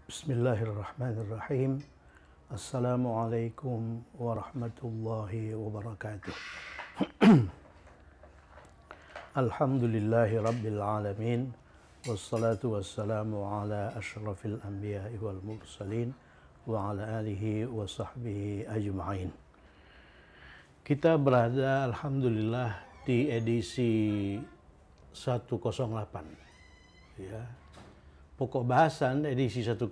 Bismillahirrahmanirrahim. Assalamualaikum warahmatullahi wabarakatuh. Alhamdulillahi rabbil alamin. Wassalatu wassalamu ala ashrafil anbiya'i wal mursalin wa ala alihi wa sahbihi ajma'in. Kita berada alhamdulillah di edisi 108. Ya. Pokok bahasan edisi 108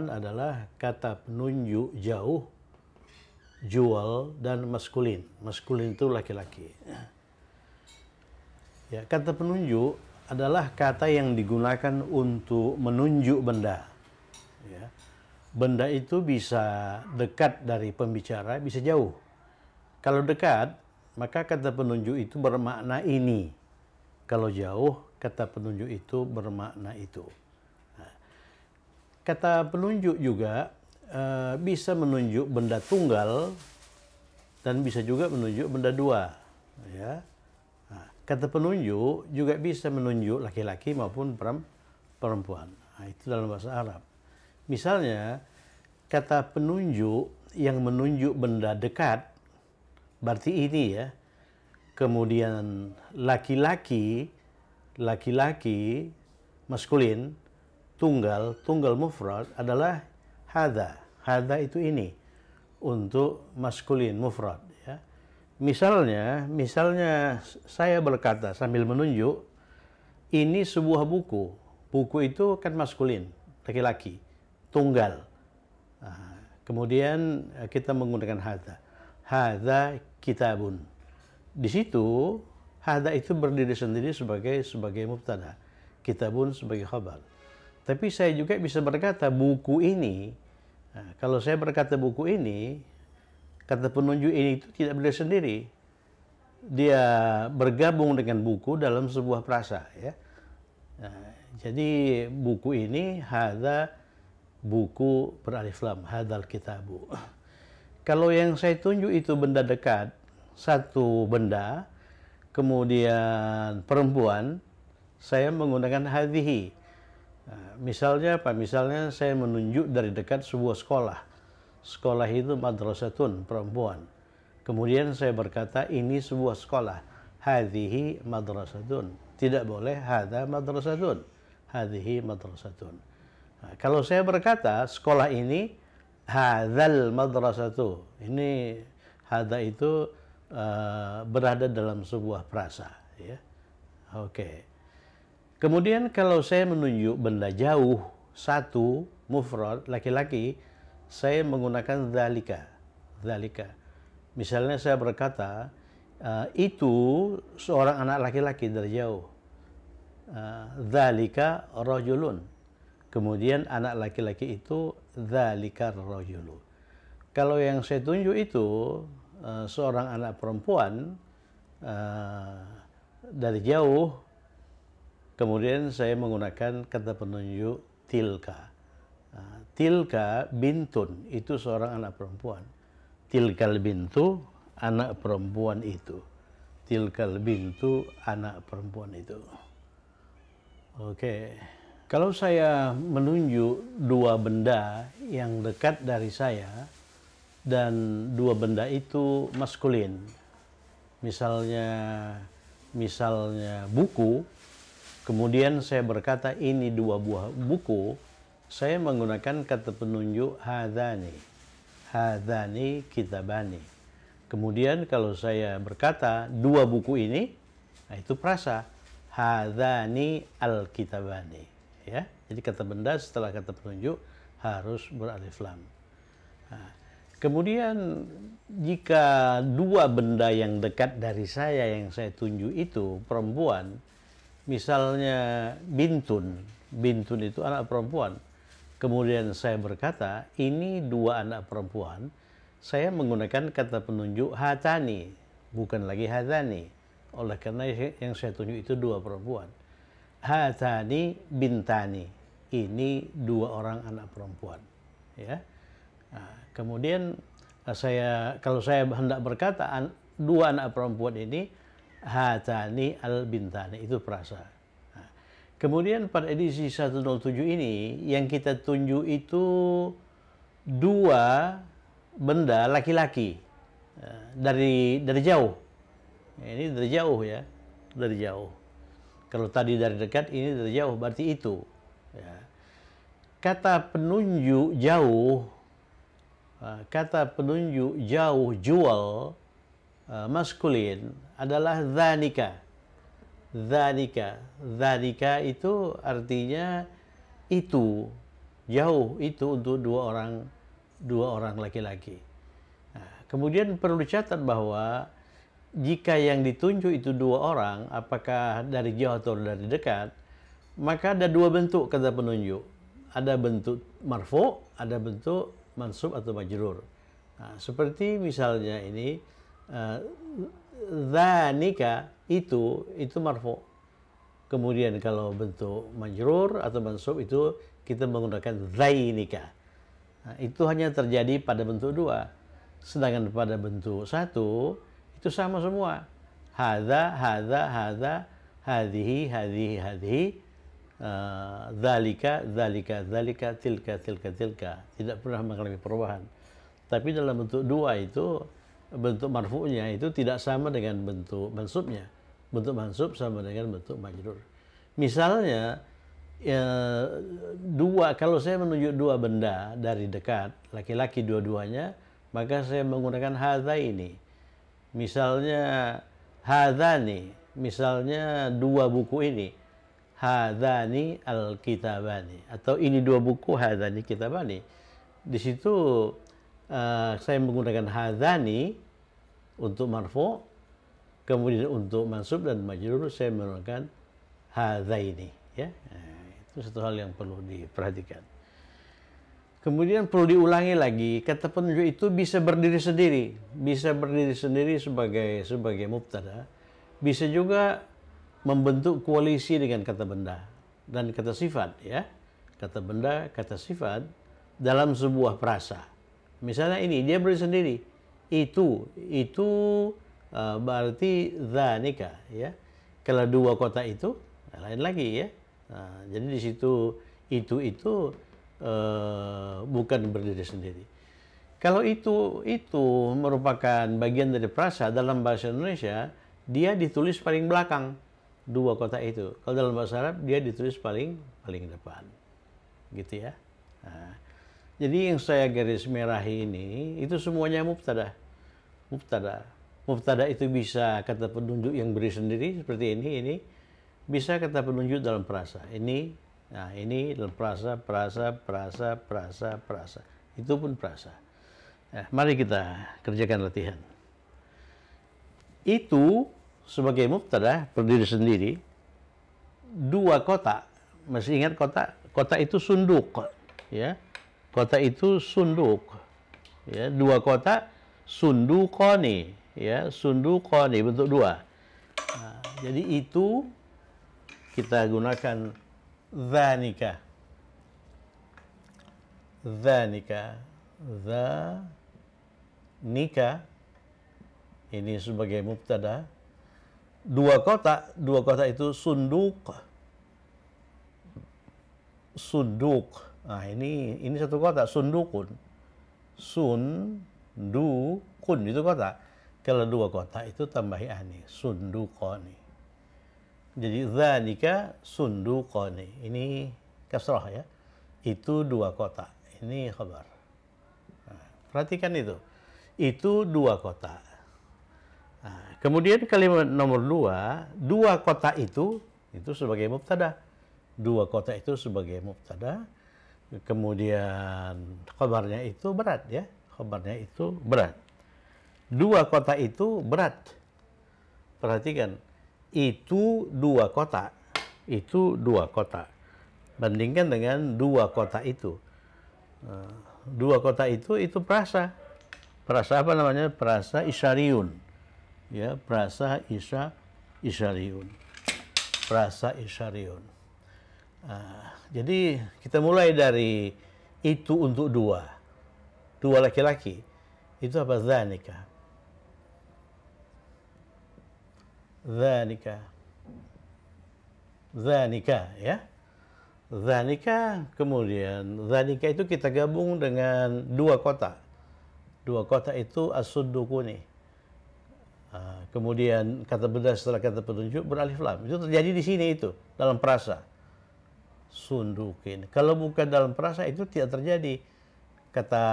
adalah kata penunjuk jauh, jual, dan maskulin. Maskulin itu laki-laki. Ya, kata penunjuk adalah kata yang digunakan untuk menunjuk benda. Ya. Benda itu bisa dekat dari pembicara, bisa jauh. Kalau dekat, maka kata penunjuk itu bermakna ini. Kalau jauh, kata penunjuk itu bermakna itu. Kata penunjuk juga bisa menunjuk benda tunggal dan bisa juga menunjuk benda dua. Ya. Nah, kata penunjuk juga bisa menunjuk laki-laki maupun perempuan. Nah, itu dalam bahasa Arab. Misalnya, kata penunjuk yang menunjuk benda dekat, berarti ini ya. Kemudian laki-laki maskulin, tunggal mufrad adalah hadza. Hadza itu ini untuk maskulin mufrad ya. Misalnya saya berkata sambil menunjuk, ini sebuah buku. Buku itu kan maskulin, laki-laki, tunggal. Nah, kemudian kita menggunakan hadza. Hadza kitabun. Di situ hadza itu berdiri sendiri sebagai mubtada. Kitabun sebagai khabar. Tapi saya juga bisa berkata buku ini. Nah, kalau saya berkata buku ini, kata penunjuk ini itu tidak berdiri sendiri. Dia bergabung dengan buku dalam sebuah prasa. Ya. Nah, jadi buku ini hadza buku beralif lam, hadzal kitabu. Kalau yang saya tunjuk itu benda dekat, satu benda, kemudian perempuan, saya menggunakan hadhihi. Nah, misalnya apa? Misalnya saya menunjuk dari dekat sebuah sekolah. Sekolah itu madrasatun, perempuan. Kemudian saya berkata ini sebuah sekolah. Hadhihi madrasatun. Tidak boleh hadza madrasatun. Hadhihi madrasatun. Nah, kalau saya berkata sekolah ini hadzal madrasatu. Ini hadza itu berada dalam sebuah prasa. Ya. Oke. Kemudian kalau saya menunjuk benda jauh, satu, mufrad, laki-laki, saya menggunakan dzalika. Dzalika. Misalnya saya berkata, itu seorang anak laki-laki dari jauh. Dzalika rajulun. Kemudian anak laki-laki itu dzalika rajulu. Kalau yang saya tunjuk itu seorang anak perempuan dari jauh, kemudian saya menggunakan kata penunjuk tilka. Nah, tilka bintun, itu seorang anak perempuan. Tilkal bintu, anak perempuan itu. Tilkal bintu, anak perempuan itu. Oke. Kalau saya menunjuk dua benda yang dekat dari saya, dan dua benda itu maskulin. Misalnya buku, kemudian saya berkata ini dua buah buku, saya menggunakan kata penunjuk hadzani. Hadzani kitabani. Kemudian kalau saya berkata dua buku ini, nah itu prasa. Hadzani al-kitabani. Ya, jadi kata benda setelah kata penunjuk harus beralif lam. Nah, kemudian jika dua benda yang dekat dari saya yang saya tunjuk itu perempuan, misalnya bintun itu anak perempuan. Kemudian saya berkata, ini dua anak perempuan. Saya menggunakan kata penunjuk hatani, bukan lagi hatani. Oleh karena yang saya tunjuk itu dua perempuan. Hatani bintani. Ini dua orang anak perempuan. Ya. Nah, kemudian kalau saya hendak berkata dua anak perempuan ini hatani al bintani, itu prasa. Nah, Kemudian pada edisi 107 ini yang kita tunjuk itu dua benda laki-laki dari jauh. Ini dari jauh ya, dari jauh. Kalau tadi dari dekat, ini dari jauh, berarti itu. Ya. Kata penunjuk jauh, jual, maskulin adalah dhanika. Dhanika itu artinya itu, jauh itu untuk dua orang laki-laki. Nah, kemudian perlu dicatat bahwa jika yang ditunjuk itu dua orang, apakah dari jauh atau dari dekat, maka ada dua bentuk kata penunjuk. Ada bentuk marfu, ada bentuk mansub atau majrur. Nah, seperti misalnya ini, dzanika itu marfu. Kemudian kalau bentuk majrur atau mansub itu kita menggunakan dzainika. Nah, itu hanya terjadi pada bentuk dua. Sedangkan pada bentuk satu itu sama semua. Hadza, hadhihi, dzalika, tilka. Tidak pernah mengalami perubahan. Tapi dalam bentuk dua itu, bentuk marfu'nya itu tidak sama dengan bentuk mansubnya. Bentuk mansub sama dengan bentuk majrur. Misalnya, kalau saya menunjuk dua benda dari dekat, laki-laki dua-duanya, maka saya menggunakan hadza ini. Misalnya hadzani, misalnya dua buku ini, hadzani al-kitabani, atau ini dua buku, hadzani kitabani. Di situ saya menggunakan hadzani untuk marfu, kemudian untuk mansub dan majrur saya menggunakan hadzaini, ya. Nah, itu satu hal yang perlu diperhatikan. Kemudian perlu diulangi lagi, kata penunjuk itu bisa berdiri sendiri sebagai mubtada, bisa juga membentuk koalisi dengan kata benda dan kata sifat, ya. Kata benda, kata sifat dalam sebuah frasa. Misalnya ini, dia berdiri sendiri. Itu berarti dzanika, ya. Kalau dua kota itu lain lagi, ya. Nah, jadi di situ itu bukan berdiri sendiri. Kalau itu merupakan bagian dari frasa dalam bahasa Indonesia, dia ditulis paling belakang, dua kota itu. Kalau dalam bahasa Arab dia ditulis paling depan, gitu ya. Nah, jadi yang saya garis merahi ini itu semuanya mubtada. Mubtada itu bisa kata penunjuk yang berdiri sendiri seperti ini bisa kata penunjuk dalam frasa. Nah, ini dalam frasa. Itu pun frasa. Nah, mari kita kerjakan latihan. Itu sebagai mubtada berdiri sendiri. Dua kota, masih ingat kota itu sunduk, ya. Kota itu sunduk, ya. Dua kota sundukoni, ya. Sundukoni bentuk dua. Nah, jadi itu kita gunakan dzanika, ini sebagai mubtada. Dua kota itu sunduk. Nah, ini satu kota, sundukun itu kota. Kalau dua kota itu tambahi ani, sundukoni. Jadi dzanika sundukoni. Ini kasrah, ya. Itu dua kota. Ini khabar. Nah, perhatikan itu. Itu dua kota. Nah, kemudian kalimat nomor dua kota itu sebagai mubtada. Dua kota itu sebagai mubtada. Kemudian khabarnya itu berat, ya. Khabarnya itu berat. Dua kota itu berat. Perhatikan. Itu dua kota. Bandingkan dengan dua kota itu. Dua kota itu frasa. Frasa apa namanya? Frasa isyariun. Ya, frasa isyariun. Jadi kita mulai dari itu untuk dua laki-laki. Itu apa? Dzanika. Dzanika, ya. Dzanika, kemudian dzanika itu kita gabung dengan dua kota. Dua kota itu as-sudduquni. Kemudian kata benda setelah kata penunjuk beralif lam. Itu terjadi di sini itu dalam prasa. Sundukin. Kalau bukan dalam prasa itu tidak terjadi kata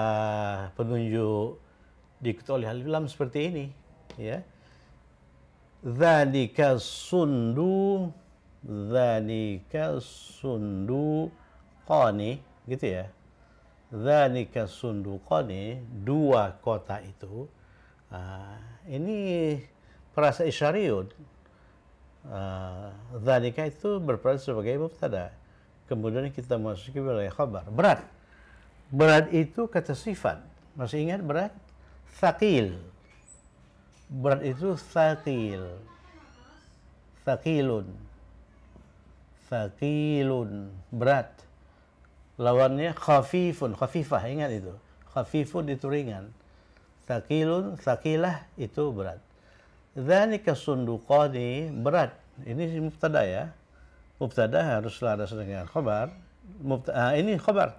penunjuk diikuti oleh alif lam seperti ini, ya. Dzalika sundu, dzalika sunduqani, gitu ya. Dzalika sunduqani, dua kota itu. Ini perasa isyariun. Dzalika itu berperan sebagai mubtada. Kemudian kita masuki wilayah khabar. Berat. Berat itu kata sifat. Masih ingat berat? Tsaqil. Berat itu tsaqil. Tsaqilun. Tsaqilun. Berat. Lawannya khafifun. Khafifah, ingat itu. Khafifun itu ringan. Tsaqilun, tsaqilah itu berat. Dzalika sunduqani, berat. Ini mubtada ya. Mubtada harus selaras dengan khabar. Ini khabar.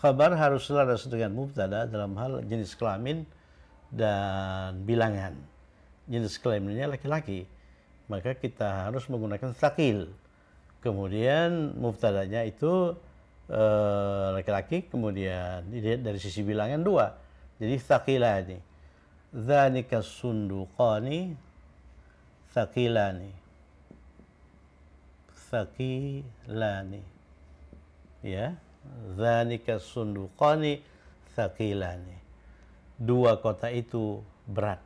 Khabar harus selaras dengan mubtada dalam hal jenis kelamin dan bilangan. Jenis kelaminnya laki-laki. Maka kita harus menggunakan tsaqil. Kemudian mubtadanya itu laki-laki, kemudian dari sisi bilangan dua. Jadi tsaqilani. Dzalika sunduqani tsaqilani. Tsaqilani. Ya. Dzalika sunduqani tsaqilani. Dua kota itu berat.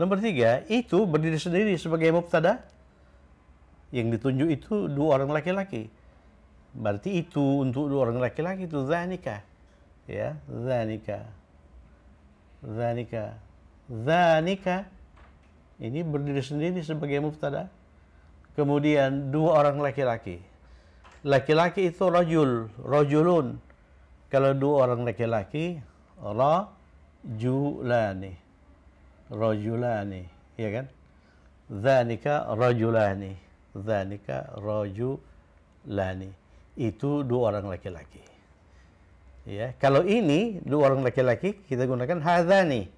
Nomor 3, itu berdiri sendiri sebagai mubtada. Yang ditunjuk itu dua orang laki-laki. Berarti itu untuk dua orang laki-laki itu dzanika. Ya, dzanika. Dzanika. Dzanika ini berdiri sendiri sebagai mubtada. Kemudian dua orang laki-laki. Laki-laki itu rajul, rajulun. Kalau dua orang laki-laki, rajulani. Rajulani, ya kan? Dzanika rajulani. Dzanika rajulani. Itu dua orang laki-laki. Ya, kalau ini dua orang laki-laki kita gunakan hadzani.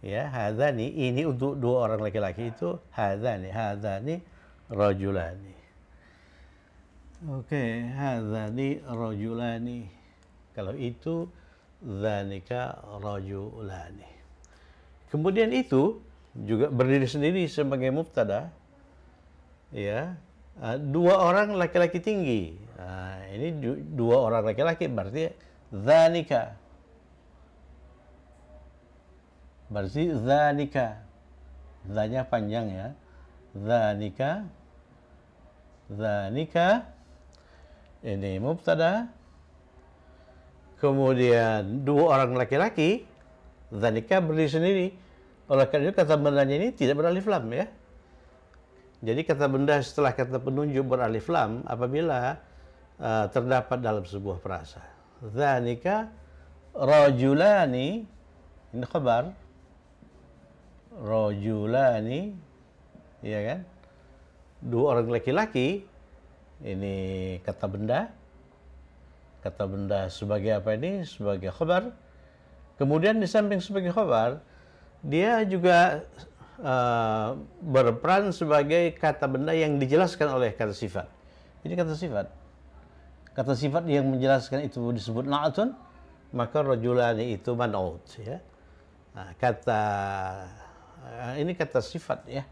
Ya, hadzani ini untuk dua orang laki-laki itu hadzani, hadzani rajulani. Oke, hadzani rajulani. Kalau itu dzanika rajulani. Kemudian itu juga berdiri sendiri sebagai mubtada. Ya, dua orang laki-laki tinggi. Ini dua orang laki-laki berarti dzanika. Berarti dzanika. Dzanya panjang ya. Dzanika. Dzanika. Ini mubtada. Kemudian dua orang laki-laki. Dzanika berdiri sendiri. Oleh karena itu kata bendanya ini tidak beralif lam ya. Jadi kata benda setelah kata penunjuk beralif lam apabila terdapat dalam sebuah frasa. Dzanika rajulani, ini khabar. Rajulani, ya kan? Dua orang laki-laki, ini kata benda. Kata benda sebagai apa ini? Sebagai khabar. Kemudian di samping sebagai khabar, dia juga berperan sebagai kata benda yang dijelaskan oleh kata sifat. Ini kata sifat. Kata sifat yang menjelaskan itu disebut na'atun, maka rajulani itu man'ut ya. Ini kata sifat ya.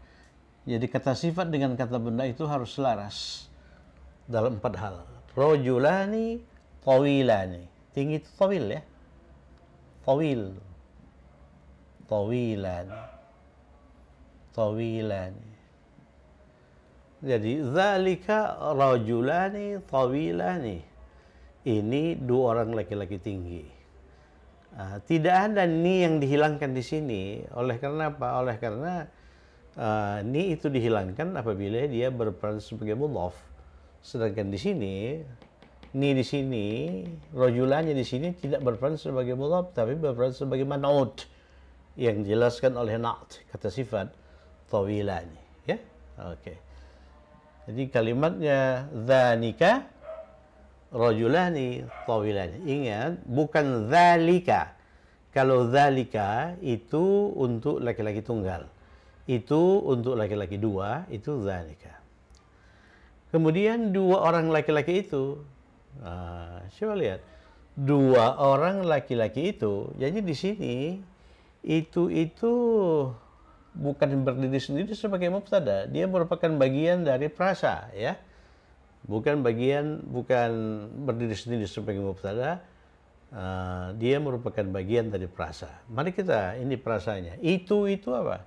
Jadi kata sifat dengan kata benda itu harus selaras dalam 4 hal. Rajulani tawilani. Tinggi itu tawil ya. Tawil. Tawilani. Tawilani. Jadi zalika rajulani tawilani. Ini dua orang laki-laki tinggi. Tidak ada ni yang dihilangkan di sini. Oleh karena apa? Oleh karena ni itu dihilangkan apabila dia berperan sebagai mudhaf. Sedangkan di sini ni di sini rajulani di sini tidak berperan sebagai mudhaf tapi berperan sebagai man'ut yang dijelaskan oleh na'at kata sifat tawilani ya. Oke. Jadi kalimatnya dzanika rajulani tawilani. Ingat, bukan dzalika. Kalau dzalika itu untuk laki-laki tunggal. Itu untuk laki-laki dua, itu dzalika. Kemudian dua orang laki-laki itu, coba lihat, dua orang laki-laki itu, jadi di sini itu bukan berdiri sendiri sebagai mubtada, dia merupakan bagian dari prasa, ya, bukan berdiri sendiri sebagai mubtada, dia merupakan bagian dari prasa. Mari kita, ini prasanya. Itu apa?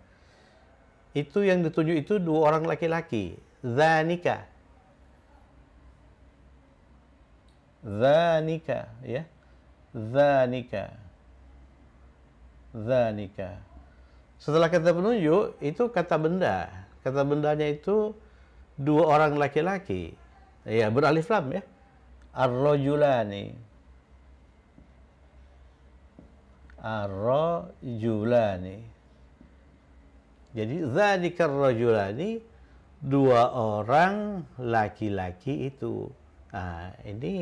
Itu yang ditunjuk itu dua orang laki-laki, dzanika. Dzanika, ya. Dzanika. Setelah kata penunjuk, itu kata benda. Kata bendanya itu dua orang laki-laki. Ya, beralif lam, ya. Ar-rajulani. Ar-rajulani. Jadi, dzalika ar-rajulani, dua orang laki-laki itu. Ini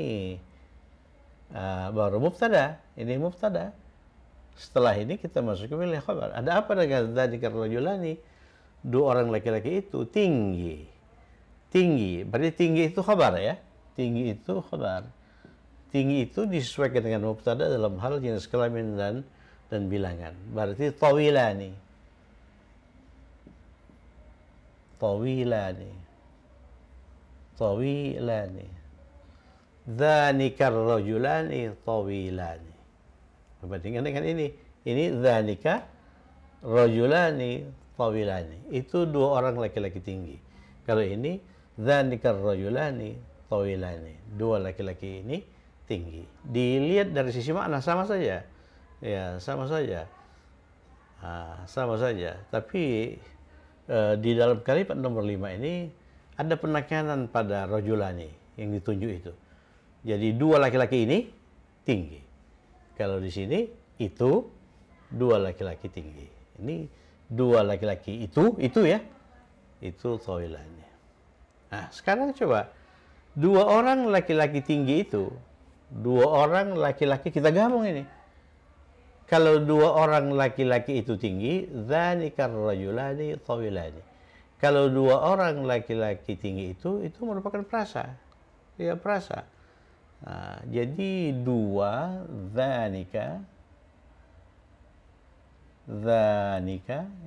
baru mubtada. Ini mubtada. Setelah ini kita masuk ke wilayah khabar. Ada apa dengan dzalika ar-rajulani? Dua orang laki-laki itu tinggi. Tinggi. Berarti tinggi itu khabar, ya. Tinggi itu khabar. Tinggi itu disesuaikan dengan mubtada dalam hal jenis kelamin dan bilangan. Berarti tawilani. Tawilani. Tawilani. Dzanikar rajulani tawilani. Perbandingan dengan ini. Ini dzanika rajulani tawilani. Itu dua orang laki-laki tinggi. Kalau ini dzanikar rajulani tawilani. Dua laki-laki ini tinggi. Dilihat dari sisi makna sama saja. Ya, sama saja. Sama saja. Tapi di dalam kalimat nomor 5 ini ada penekanan pada rajulani yang ditunjuk itu. Jadi dua laki-laki ini tinggi. Kalau di sini itu dua laki-laki tinggi. Ini dua laki-laki itu ya. Itu tawilani. Nah, sekarang coba dua orang laki-laki tinggi itu, dua orang laki-laki kita gabung ini. Kalau dua orang laki-laki itu tinggi, dzanikar rajulani tawilani. Kalau dua orang laki-laki tinggi itu merupakan prasa. Ya, prasa. Jadi dua dzanika,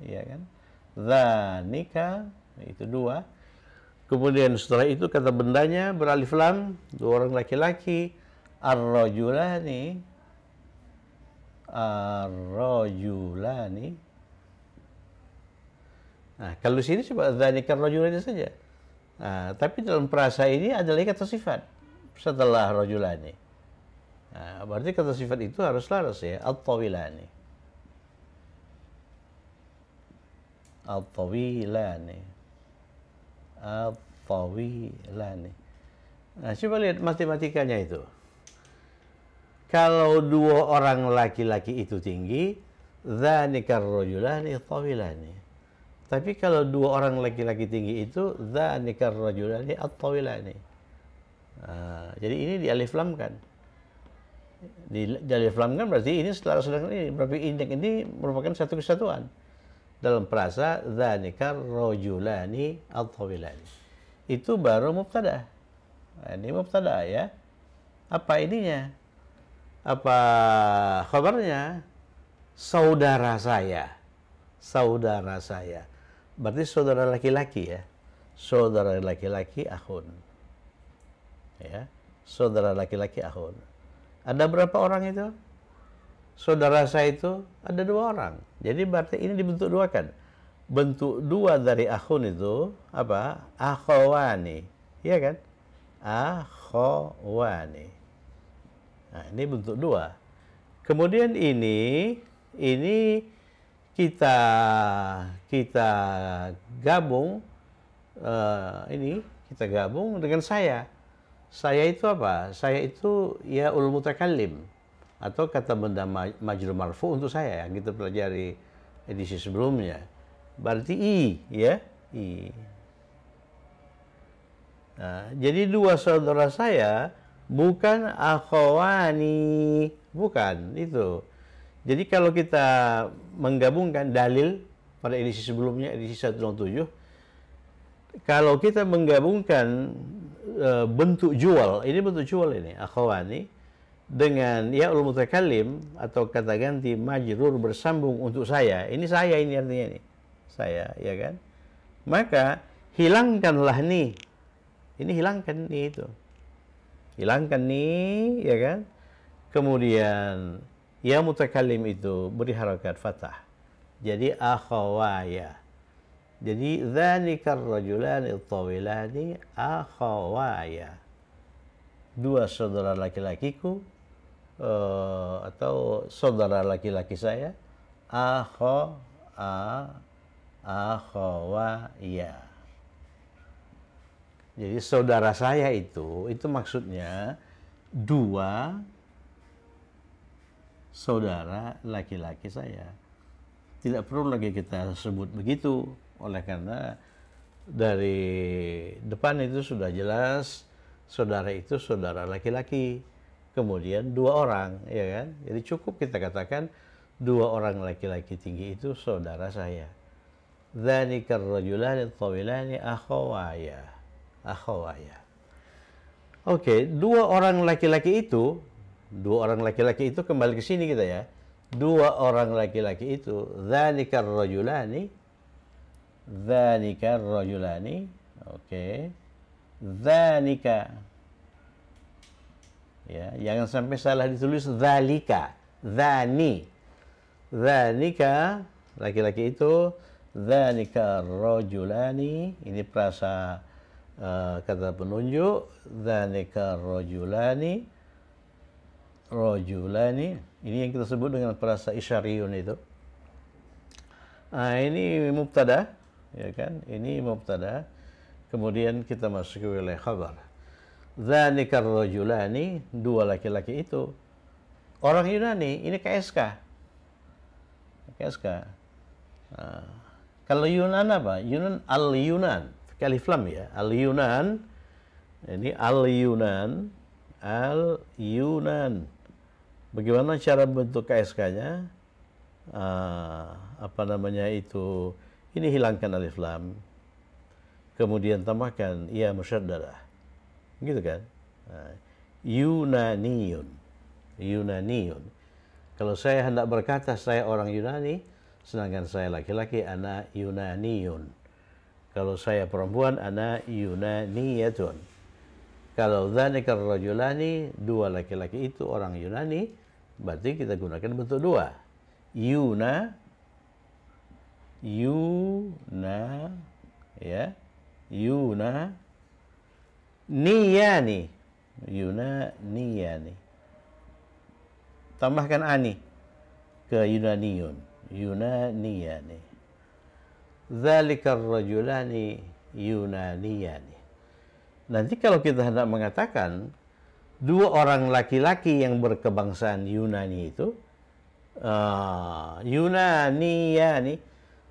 ya kan? Dzanika itu dua. Kemudian setelah itu kata bendanya beralif lam, dua orang laki-laki, ar-rajulani. Nah, kalau di sini coba dzanikar rajulani saja. Tapi dalam prasa ini ada lagi kata sifat setelah rajulani. Berarti kata sifat itu harus laras, ya, at-tawilani. At-tawilani. At-tawilani. Nah, coba lihat matematikanya itu. Kalau dua orang laki-laki itu tinggi, dzanikar rajulani tawilani. Tapi kalau dua orang laki-laki tinggi itu, dzanikar rajulani at-tawilani. Jadi ini dialiflamkan. Dialiflamkan berarti ini setelah sedangkan ini. Berarti indeks ini merupakan satu kesatuan. Dalam frasa, dzanikar rajulani at-tawilani. Itu baru mubtada. Ini mubtada, ya. Apa ininya? Apa khabarnya? Saudara saya. Saudara saya. Berarti saudara laki-laki, ya. Saudara laki-laki akhun. Ya. Saudara laki-laki akhun. Ada berapa orang itu? Saudara saya itu ada dua orang. Jadi berarti ini dibentuk dua kan? Bentuk dua dari akhun itu apa? Akhawani. Iya kan? Akhawani. Nah, ini bentuk dua. Kemudian ini kita gabung, kita gabung dengan saya. Saya itu apa? Saya itu ya ul mutakallim atau kata benda majrur marfu untuk saya yang kita pelajari edisi sebelumnya. Berarti i, ya, i. Nah, jadi dua saudara saya bukan akhawani, bukan itu. Jadi kalau kita menggabungkan dalil pada edisi sebelumnya, edisi 107, kalau kita menggabungkan bentuk jual, ini bentuk jual ini, akhawani, dengan ya'ul mutakallim atau kata ganti majrur bersambung untuk saya. Ini saya, ini artinya ini. Saya, ya kan? Maka hilangkanlah nih. Ini hilangkan nih itu. Hilangkan nih, ya kan? Kemudian ya mutakallim itu beri harakat fathah. Jadi akhawaya. Jadi dzalikar rajulani at-tawilani akhawaya. Dua saudara laki-lakiku atau saudara laki-laki saya akhawaya. Jadi saudara saya itu maksudnya dua saudara laki-laki saya. Tidak perlu lagi kita sebut begitu, oleh karena dari depan itu sudah jelas saudara itu saudara laki-laki, kemudian dua orang, ya kan? Jadi cukup kita katakan dua orang laki-laki tinggi itu saudara saya. Dzalikar rajulani at-tawilani akhawaya. Akhawaya. Oke, dua orang laki-laki itu kembali ke sini kita ya. Dua orang laki-laki itu dzalikar rajulani, oke. Dzalika. Ya, jangan sampai salah ditulis dzalika. Dzani. Dzalika laki-laki itu, dzalika rajulani, ini perasa kata penunjuk, dzalika rajulani, ini yang kita sebut dengan perasa isyariyun itu. Ini mubtada, ya kan? Ini mubtada. Kemudian kita masuk ke wilayah khabar. Dzalika rajulani, dua laki-laki itu orang Yunani, ini KSK. Kalau Yunan apa? Yunan al-Yunan. Alif lam ya. Al-Yunan. Ini al-Yunan. Al-Yunan. Bagaimana cara bentuk KSK-nya? Apa namanya itu? Ini hilangkan alif lam. Kemudian tambahkan ya musyaddadah. Gitu kan? Yunaniyun. Kalau saya hendak berkata saya orang Yunani, sedangkan saya laki-laki, ana Yunaniyun. Kalau saya perempuan, ana Yunaniyatun. Kalau dzalikar rajulani, dua laki-laki itu orang Yunani, berarti kita gunakan bentuk dua. Yuna, ya. Yuna, niyani. Tambahkan ani ke Yunaniyun. Yunaniyani. Dzalikar rajulani Yunaniyani. Nanti kalau kita hendak mengatakan dua orang laki-laki yang berkebangsaan Yunani itu, Yunaniyani,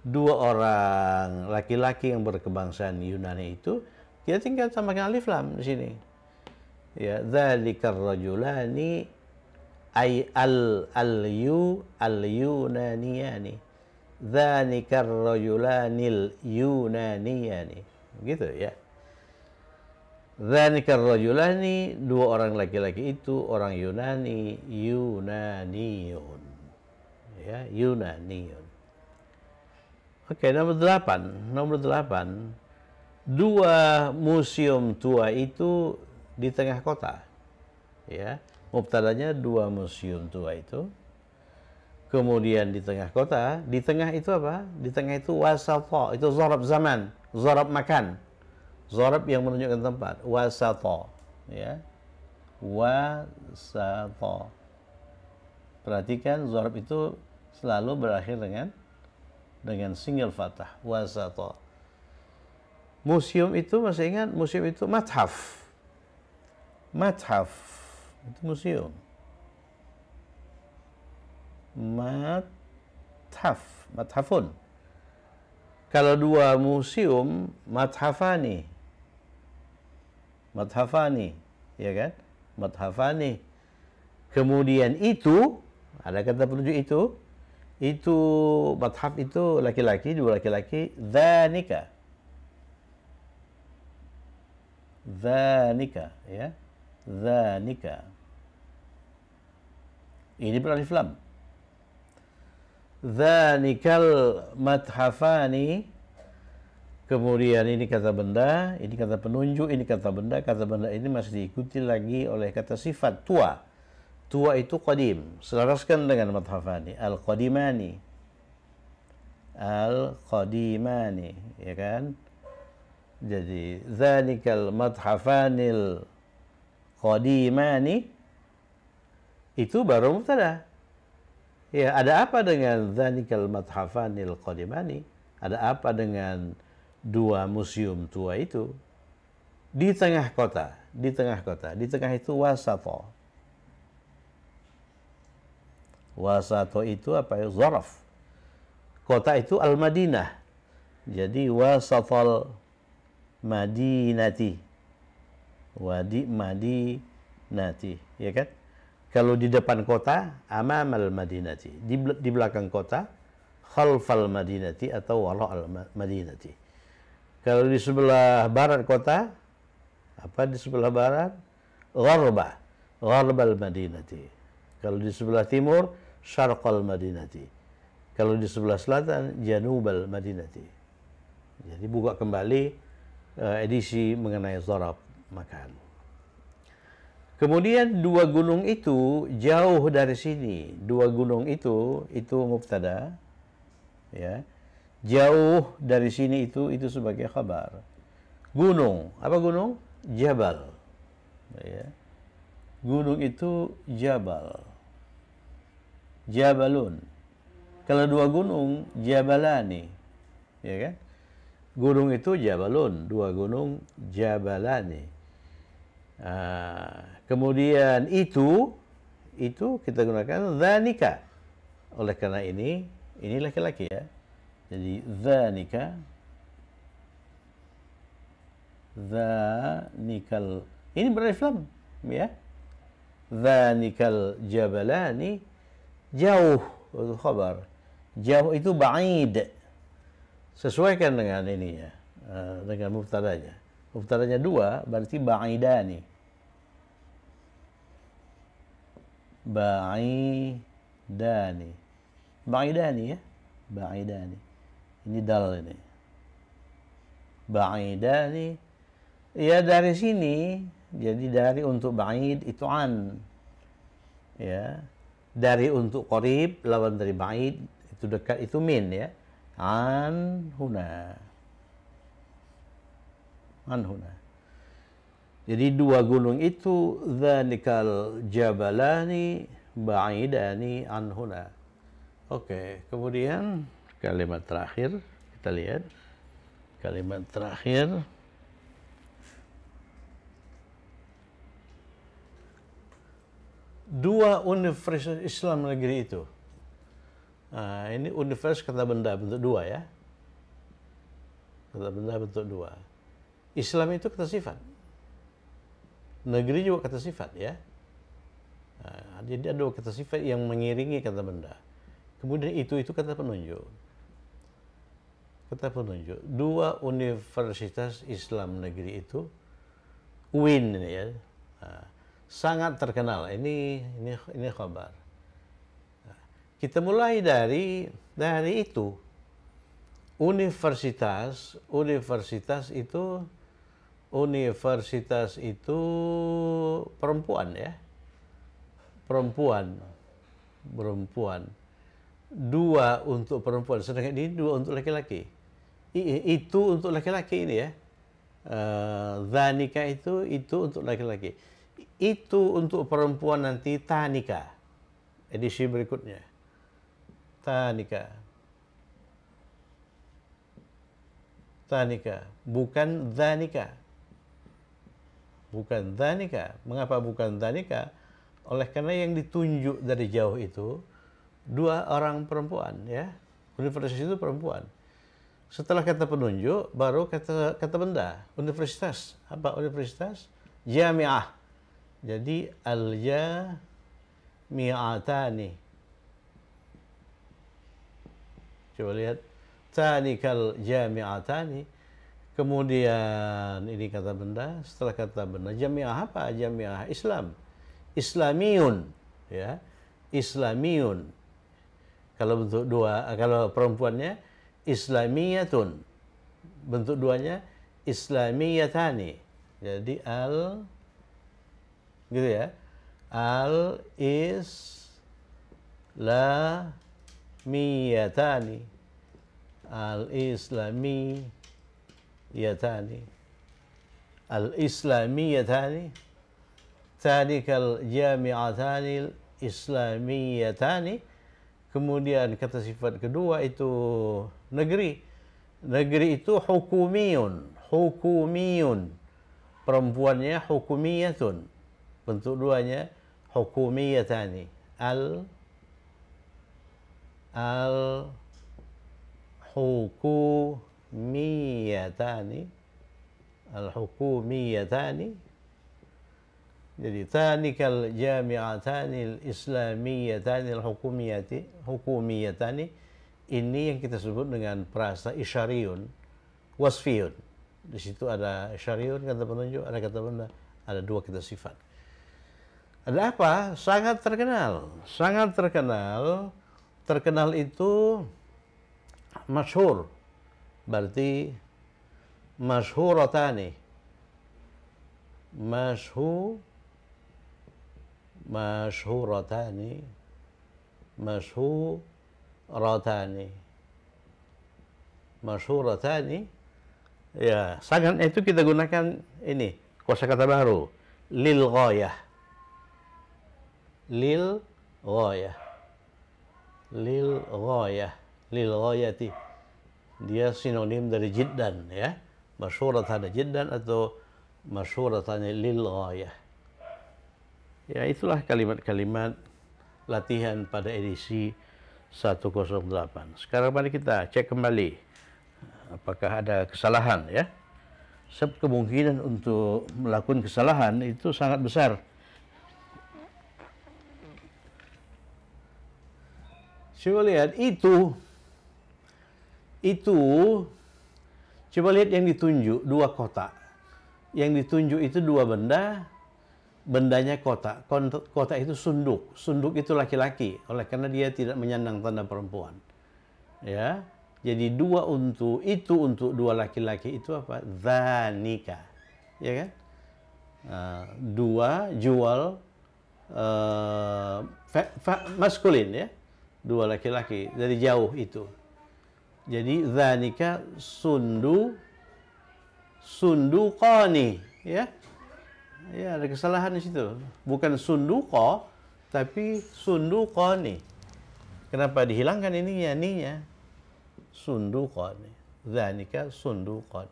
dua orang laki-laki yang berkebangsaan Yunani itu, kita tinggal tambahkan alif lam di sini. Ya, dzalikar rajulani ay al-yunaniyani. Dzalikar rajulanil yunaniyani. Gitu ya. Dzalikar rajulani, dua orang laki-laki itu orang Yunani, Yunaniyun. Ya, Yunaniyun. Oke, nomor 8. Dua museum tua itu di tengah kota. Ya, mubtadanya dua museum tua itu. Kemudian di tengah kota, di tengah itu apa? Di tengah itu wasata, itu zarab zaman, zarab makan. Zarab yang menunjukkan tempat, wasata, ya. Wasata. Perhatikan zarab itu selalu berakhir dengan single fathah, wasata. Museum itu masih ingat, museum itu mathaf. Mathaf itu museum. Mathafun. Kalau dua museum, mathafani. Madhafani, ya kan? Madhafani. Kemudian itu, ada kata penunjuk itu madhaf itu laki-laki, dua laki-laki, dzanika. Dzanika, ya. Dzanika. Ini beralif lam. Dzanikal madhafani. Kemudian ini kata benda, ini kata penunjuk, ini kata benda. Kata benda ini masih diikuti lagi oleh kata sifat tua. Tua itu qadim. Selaraskan dengan madhafani. Al-qadimani. Al-qadimani. Ya kan? Jadi, dzanikal madhafanil qadimani. Itu baru mubtada. Ya, ada apa dengan dzanikal madhafanil qadimani? Ada apa dengan dua museum tua itu? Di tengah kota, di tengah kota. Di tengah itu wasato. Wasato itu apa ya? Zaraf. Kota itu Al-Madinah. Jadi wasatal Madinati. Wadi Madinati, ya kan? Kalau di depan kota, amamal Madinati. Di belakang kota, khalfal Madinati atau wara'al Madinati. Kalau di sebelah barat kota, apa di sebelah barat? Gharba, gharbal Madinati. Kalau di sebelah timur, syarqal Madinati. Kalau di sebelah selatan, janubal Madinati. Jadi buka kembali edisi mengenai zarab makan. Kemudian dua gunung itu jauh dari sini. Dua gunung itu mubtada, ya. Jauh dari sini itu sebagai khabar. Gunung, apa gunung? Jabal. Ya. Gunung itu jabal. Jabalun. Kalau dua gunung, jabalani. Ya kan? Gunung itu jabalun, dua gunung jabalani. Kemudian itu kita gunakan dzanika. Oleh karena ini laki-laki ya. Jadi dzanikal ini beralif lam ya. Dzanikal jabalani jauh itu khabar. Jauh itu ba'id. Sesuaikan dengan ini ya. Dengan mubtadanya. Mubtadanya dua berarti ba'idani. Ba'idani. Ba'idani ya. Ba'idani. Ini dal ini. Ba'idani. Ya dari sini. Jadi dari untuk ba'id itu an. Ya. Dari untuk qarib lawan dari ba'id itu dekat itu min ya. An huna. An huna. Jadi dua gunung itu dzanikal jabalani ba'idani an huna. Oke, kemudian kalimat terakhir kita lihat. Kalimat terakhir dua universitas Islam negeri itu. Ini universitas kata benda bentuk dua ya. Kata benda bentuk dua. Islam itu kata sifat. Negeri juga kata sifat ya. Jadi ada kata sifat yang mengiringi kata benda. Kemudian itu kata penunjuk. Kata penunjuk. Dua universitas Islam negeri itu UIN ini ya. Sangat terkenal. Ini khabar. Kita mulai dari itu. Universitas itu perempuan ya. Perempuan. Dua untuk perempuan, sedangkan ini dua untuk laki-laki. Itu untuk laki-laki ini ya. Dzanika itu untuk laki-laki. Itu untuk perempuan nanti tanika. Edisi berikutnya. Tanika. Bukan dzanika. Bukan dzanika. Mengapa bukan dzanika? Oleh karena yang ditunjuk dari jauh itu dua orang perempuan ya. Universitas itu perempuan. Setelah kata penunjuk baru kata benda. Universitas. Apa universitas? jami'ah. Jadi al-jami'atani. Coba lihat, tanikal jami'atani. Kemudian ini kata benda, setelah kata benda, jami'ah apa? Jami'ah Islam. Islamiyun, ya. Islamiyun. Kalau bentuk dua, kalau perempuannya islamiyatun. Bentuk duanya islamiyatani. Jadi gitu ya. Al-islamiyatani. Al-islamiyatani. Al-islamiyatani. Tanikal jami'atani islamiyatani. Kemudian kata sifat kedua itu negeri. Negeri itu hukumiyun. Hukumiyun. Perempuannya hukumiyatun. Bentuk duanya hukumiyatani. Al-hukumiyatani. Al-hukumiyatani. Jadi tanikal jami'atani al-islamiyatani al-hukumiyatani. Ini yang kita sebut dengan perasa isyariyun, wasfiyun. Di situ ada isyariyun kata penunjuk, ada kata benda, ada dua kata sifat. Ada apa? Sangat terkenal. Sangat terkenal. Terkenal itu masyhur. Berarti masyhuratani. Masyhuratani. Masyhuratani. Ya, sangat itu kita gunakan ini kosakata baru, lil ghayah. Lil ghayah. Lil ghayah. Lil ghayati. Dia sinonim dari jiddan, ya. Masyhuratan jiddan atau masyhuratan lil ghayah. Ya, itulah kalimat-kalimat latihan pada edisi 108. Sekarang mari kita cek kembali apakah ada kesalahan, ya. Sebab kemungkinan untuk melakukan kesalahan itu sangat besar. Coba lihat itu coba lihat yang ditunjuk dua kotak. Yang ditunjuk itu dua benda. Bendanya kotak. Kotak itu sunduk. Sunduk itu laki-laki. Oleh karena dia tidak menyandang tanda perempuan. Ya. Jadi dua untuk dua laki-laki itu apa? Dzanika. Ya kan? Dua jual maskulin, ya. Dua laki-laki dari jauh itu. Jadi dzanika sunduqani, ya. Ya, ada kesalahan di situ. Bukan sunduqa, tapi sunduqani. Kenapa dihilangkan ninya? Sunduqani. Dzanika sunduqani.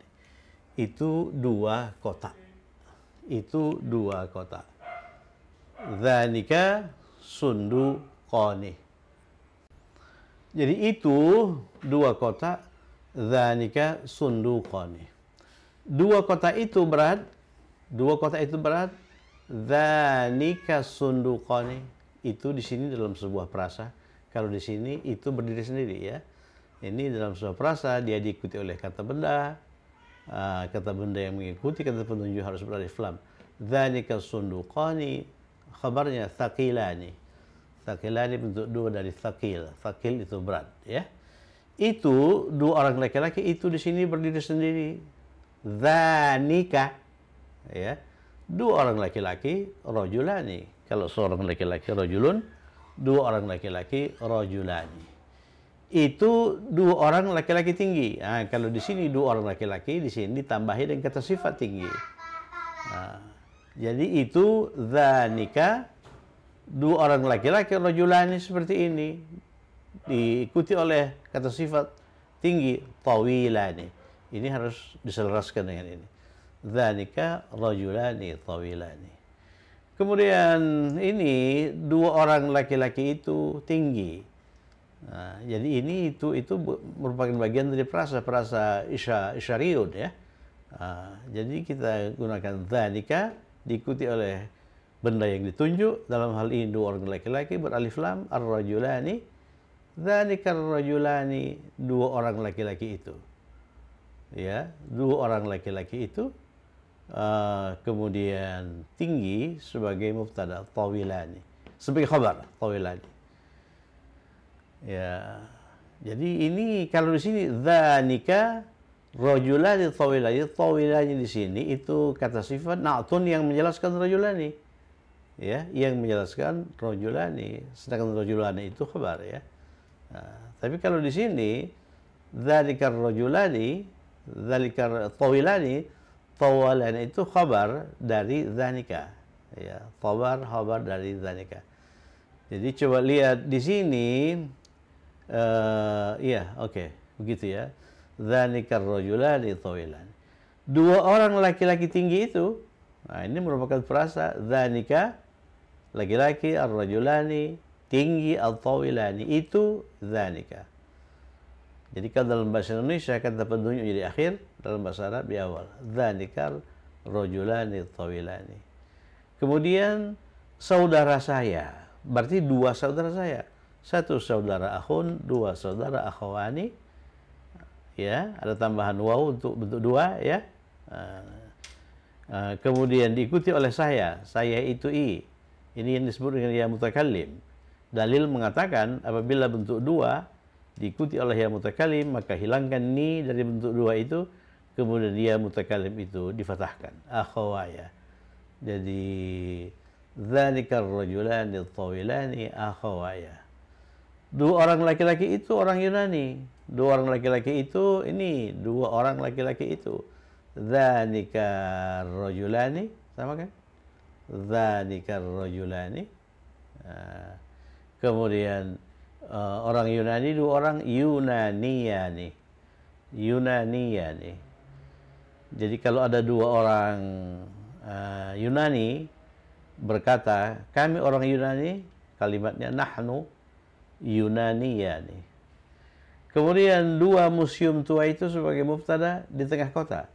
Itu dua kotak. Itu dua kotak. Dzanika sunduqani. Jadi itu dua kotak. Dzanika sunduqani. Dua kotak itu berat. Dzanika sunduqani. Itu di sini dalam sebuah prasa. Kalau di sini itu berdiri sendiri, ya. Ini dalam sebuah prasa dia diikuti oleh kata benda. Kata benda yang mengikuti kata penunjuk harus beralif lam. Dzanika sunduqani. Khabarnya thaqilani. Thaqilani bentuk dua dari thaqil. Thaqil itu berat, ya. Itu dua orang laki-laki itu di sini berdiri sendiri. Dzanika, ya. Dua orang laki-laki rajulani. Kalau seorang laki-laki rajulun, dua orang laki-laki rajulani. Itu dua orang laki-laki tinggi. Kalau di sini dua orang laki-laki, di sini ditambahi dengan kata sifat tinggi. Jadi itu dzanika, dua orang laki-laki rajulani seperti ini, diikuti oleh kata sifat tinggi tawilani. Ini harus diselaraskan dengan ini. Dzanika rajulani tawilani. Kemudian ini dua orang laki-laki itu tinggi. Jadi ini itu merupakan bagian dari perasa isyariyun, ya. Jadi kita gunakan dzanika diikuti oleh benda yang ditunjuk, dalam hal ini dua orang laki-laki beralif lam, ar-rajulani, dzalikar rajulani, dua orang laki-laki itu. Ya, dua orang laki-laki itu, kemudian tinggi sebagai mubtada, tawilani, sebagai khabar, tawilani. Ya, jadi ini kalau di sini dzalika rajulani tawilani, tawilani di sini itu kata sifat na'tun yang menjelaskan rajulani. Ya, yang menjelaskan rajulani, sedangkan rajulani itu khabar ya. Nah, tapi kalau di sini dzalikar rajulani, dzalikar tawilani, tawalani itu khabar dari dzanika. Ya, khabar dari dzanika. Jadi coba lihat di sini, begitu ya. Dzalikar rajulani tawilani. Dua orang laki-laki tinggi itu, nah ini merupakan frasa dzanika laki-laki, ar-rajulani tinggi, al-tawilani itu dzanika. Jadi kalau dalam bahasa Indonesia kata penunjuk jadi akhir, dalam bahasa Arab di awal. Dzalikal rajulani tawilani. Kemudian saudara saya, berarti dua saudara saya. Satu saudara akhun, dua saudara akhwani. Ya, ada tambahan waw untuk bentuk dua ya. Kemudian diikuti oleh saya. Saya itu i. Ini yang disebut dengan ya mutakallim. Dalil mengatakan apabila bentuk dua diikuti oleh ya mutakallim, maka hilangkan ni dari bentuk dua itu, kemudian ya mutakallim itu difathahkan. Akhawaya. Jadi dzalikar rajulani tawilani akhawaya. Dua orang laki-laki itu orang Yunani. Dua orang laki-laki itu ini dua orang laki-laki itu. Dzalikar rajulani, sama kan? Dzalikar rajulani. Kemudian orang Yunani, dua orang Yunaniyani. Yunaniyani. Jadi kalau ada dua orang Yunani berkata, kami orang Yunani, kalimatnya nahnu Yunaniyani. Kemudian dua museum tua itu sebagai mubtada di tengah kota.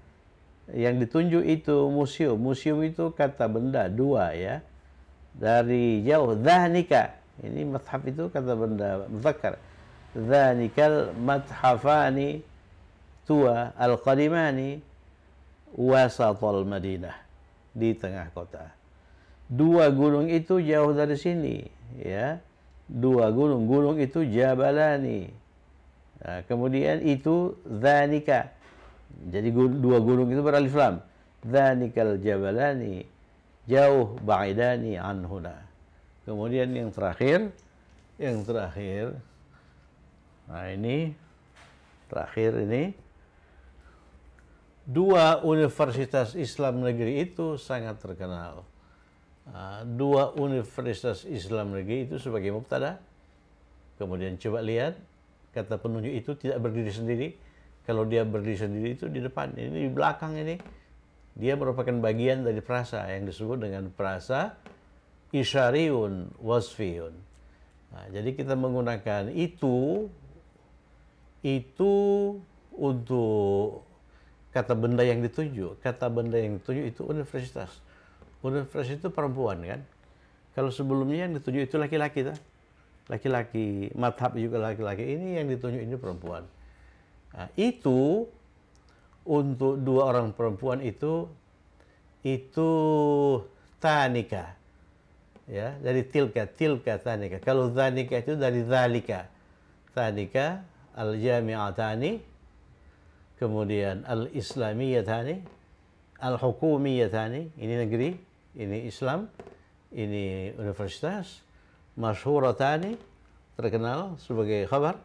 Yang ditunjuk itu museum. Museum itu kata benda dua ya. Dari jauh dzanika. Ini mathhaf itu kata benda muzakkar. Dzanikal mathhafani tua al-qadimani wasatal Madinah, di tengah kota. Dua gunung itu jauh dari sini ya. Dua gunung itu jabalani. Nah, kemudian itu dzanika. Jadi dua gunung itu beralif lam. Dzanikal jabalani jauh ba'idani anhuna. Kemudian yang terakhir, nah ini terakhir ini, dua universitas Islam negeri itu sangat terkenal. Dua universitas Islam negeri itu sebagai mubtada. Kemudian coba lihat, kata penunjuk itu tidak berdiri sendiri. Kalau dia berdiri sendiri itu di depan, ini di belakang ini. Dia merupakan bagian dari frasa yang disebut dengan frasa isyariyun wasfiyun. Nah, jadi kita menggunakan itu untuk kata benda yang ditunjuk. Kata benda yang ditunjuk itu universitas. Universitas itu perempuan kan. Kalau sebelumnya yang ditunjuk itu laki-laki, laki-laki, madhab juga laki-laki. Ini yang ditunjuk ini perempuan. Nah, itu untuk dua orang perempuan itu tanika. Ya, dari tilka tanika. Kalau tanika itu dari zalika. Tanika al-jami'atani, kemudian al-islamiyatani, al-hukumiyatani, ini negeri, ini Islam, ini universitas, masyhuratani, terkenal sebagai khabar,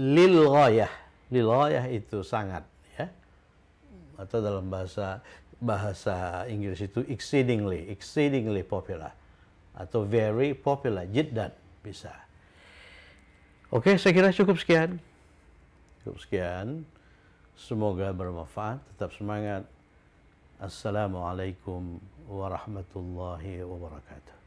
lil ghayah itu sangat ya, atau dalam bahasa Inggris itu exceedingly popular, atau very popular, jiddan bisa. Oke, saya kira cukup sekian. Semoga bermanfaat. Tetap semangat. Assalamualaikum warahmatullahi wabarakatuh.